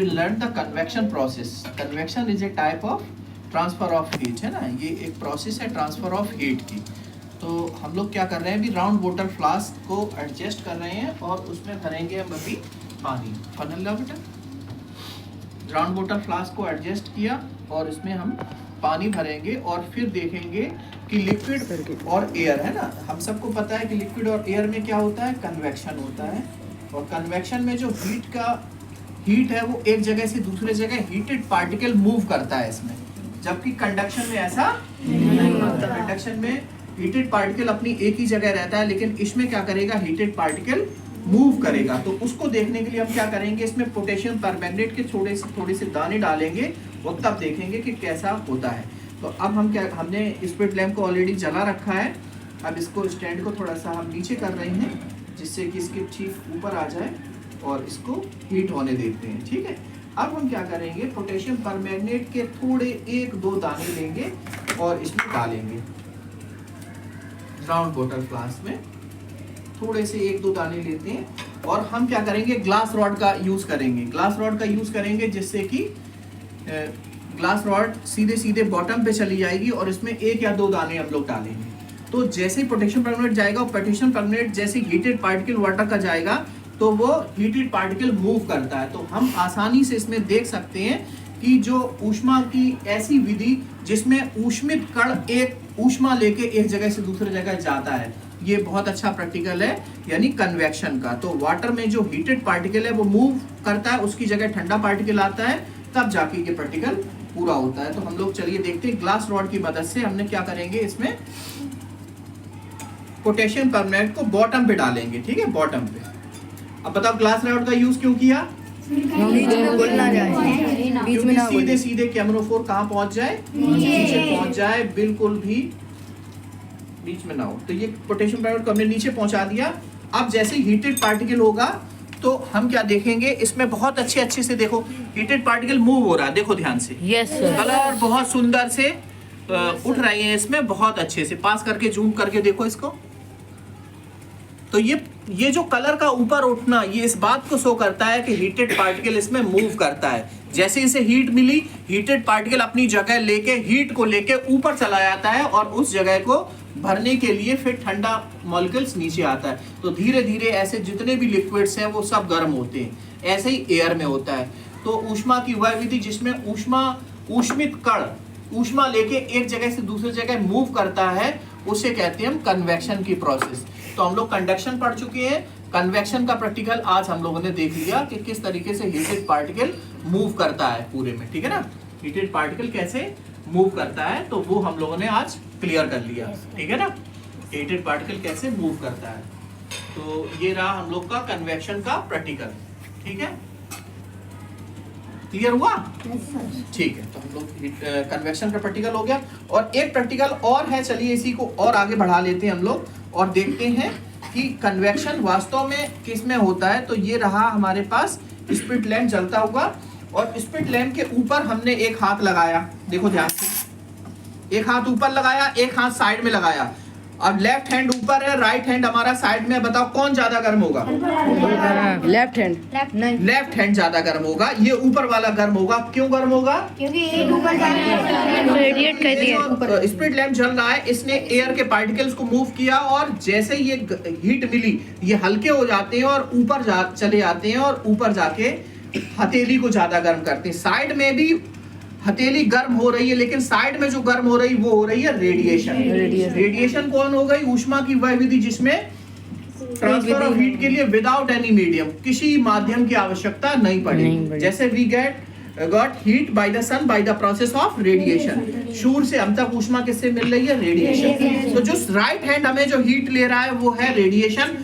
will learn the convection process. Convection is a type of transfer of heat, है ना, ये एक process है ट्रांसफर ऑफ हीट की। तो हम लोग क्या कर रहे हैं अभी, राउंड वाटर फ्लास्क को एडजस्ट कर रहे हैं और उसमें भरेंगे हम अभी पानी। फनल ला बेटा, राउंड वाटर फ्लास्क को एडजस्ट किया और इसमें हम पानी भरेंगे और फिर देखेंगे कि लिक्विड और एयर, है ना, हम सबको पता है कि लिक्विड और एयर में क्या होता है, कन्वेक्शन होता है। और कन्वेक्शन में जो हीट है वो एक जगह से दूसरे जगह हीटेड पार्टिकल मूव करता है इसमें, जबकि कंडक्शन में ऐसा नहीं होता। कंडक्शन में हीटेड पार्टिकल अपनी एक ही जगह रहता है, लेकिन इसमें क्या करेगा, हीटेड पार्टिकल मूव करेगा। तो उसको देखने के लिए हम क्या करेंगे, इसमें पोटेशियम परमैंगनेट के थोड़े से दाने डालेंगे और तब देखेंगे कि कैसा होता है। तो अब हमने स्पिरिट लैम्प को ऑलरेडी जला रखा है। अब इसको स्टैंड को थोड़ा सा हम नीचे कर रहे हैं जिससे कि इसके ठीक ऊपर आ जाए और इसको हीट होने देते हैं, ठीक है। अब हम क्या करेंगे, पोटेशियम परमैंगनेट के थोड़े 1-2 दाने लेंगे और इसमें डालेंगे राउंड वाटर फ्लास्क में। थोड़े से 1-2 दाने लेते हैं और हम क्या करेंगे, ग्लास रॉड का यूज करेंगे। ग्लास रॉड का यूज करेंगे जिससे कि ग्लास रॉड सीधे सीधे बॉटम पे चली जाएगी और इसमें 1 या 2 दाने हम लोग डालेंगे। तो जैसे ही पोटेशियम परमैंगनेट जाएगा, पोटेशियम परमैंगनेट जैसे हीटेड पार्टिकल वाटर का जाएगा तो वो हीटेड पार्टिकल मूव करता है। तो हम आसानी से इसमें देख सकते हैं कि जो ऊष्मा की ऐसी विधि जिसमें ऊष्मित कण एक ऊष्मा लेके एक जगह से दूसरे जगह जाता है, ये बहुत अच्छा प्रैक्टिकल है, यानी कन्वेक्शन का। तो वाटर में जो हीटेड पार्टिकल है वो मूव करता है, उसकी जगह ठंडा पार्टिकल आता है, तब जाके ये पार्टिकल पूरा होता है। तो हम लोग चलिए देखते हैं, ग्लास रॉड की मदद से हमने क्या करेंगे, इसमें पोटेशियम परमैंगनेट को बॉटम पे डालेंगे, ठीक है, बॉटम पे। अब बताओ ग्लास रॉड का यूज क्यों किया, बीच में ना सीधे सीधे कैमरोफोर कहाँ पहुंच जाए, नीचे पहुंच जाए, बिल्कुल भी बीच में ना हो। तो ये पोटेशियम परमैंगनेट को हमने नीचे पहुंचा दिया। अब जैसे हीटेड पार्टिकल होगा तो हम क्या देखेंगे, इसमें बहुत अच्छे से देखो हीटेड पार्टिकल मूव हो रहा है, देखो ध्यान से। Yes sir. कलर बहुत सुंदर से उठ रहे हैं इसमें, बहुत अच्छे से। पास करके जूम करके देखो इसको। तो ये जो कलर का ऊपर उठना, ये इस बात को शो करता है कि हीटेड पार्टिकल इसमें मूव करता है। जैसे इसे हीट मिली, हीटेड पार्टिकल अपनी जगह लेके हीट को लेके ऊपर चला जाता है और उस जगह को भरने के लिए फिर ठंडा मॉलिक्यूल्स नीचे आता है। तो धीरे धीरे ऐसे जितने भी लिक्विड्स हैं वो सब गर्म होते हैं। ऐसे ही एयर में होता है। तो ऊष्मा की वह विधि जिसमें ऊष्मित कण ऊष्मा लेके एक जगह से दूसरी जगह मूव करता है, उसे कहते हैं हम कन्वेक्शन की प्रोसेस। तो हम लोग कंडक्शन पढ़ चुके हैं, कन्वेक्शन का प्रैक्टिकल आज हम लोगों ने देख लिया कि किस तरीके से हीटेड पार्टिकल मूव करता है पूरे में, ठीक है ना। हीटेड पार्टिकल कैसे मूव करता है तो वो हम लोगों ने आज क्लियर कर लिया, ठीक है ना। हीटेड पार्टिकल कैसे मूव करता है। तो ये रहा हम लोग का कन्वेक्शन का प्रैक्टिकल, ठीक है। क्लियर हुआ? ठीक है। तो हम लोग कन्वेक्शन का प्रैक्टिकल हो गया और एक प्रैक्टिकल और है, चलिए इसी को और आगे बढ़ा लेते हैं हम लोग और देखते हैं कि कन्वेक्शन वास्तव में किस में होता है। तो ये रहा हमारे पास स्पिरिट लैम्प जलता हुआ और स्पिरिट लैम्प के ऊपर हमने एक हाथ लगाया, देखो ध्यान से। एक हाथ ऊपर लगाया, एक हाथ साइड में लगाया। अब लेफ्ट हैंड ऊपर है, राइट हैंड हमारा साइड में। बताओ कौन ज्यादा गर्म होगा? Left hand. नहीं, लेफ्ट हैंड ज्यादा गर्म होगा। ये ऊपर वाला गर्म होगा। क्यों गर्म होगा? क्योंकि ऊपर रेडिएट कर दिया। स्पिरिट लैम्प जल रहा है, इसने एयर के पार्टिकल्स को मूव किया और जैसे ये हीट मिली, ये हल्के हो जाते हैं और ऊपर चले जाते हैं और ऊपर जाके हथेली को ज्यादा गर्म करते हैं। साइड में भी हथेली गर्म हो रही है, लेकिन साइड में जो गर्म हो रही वो हो रही है रेडिएशन। रेडिएशन कौन हो गई? ऊष्मा की वह विधि जिसमें ट्रांसफर ऑफ हीट के लिए विदाउट एनी मीडियम, किसी माध्यम की आवश्यकता नहीं पड़ी। जैसे we got heat by the sun by the process of radiation. सूर्य से हम तक ऊष्मा किससे मिल रही है? रेडिएशन। तो जो राइट हैंड हमें जो हीट ले रहा है वो है रेडिएशन।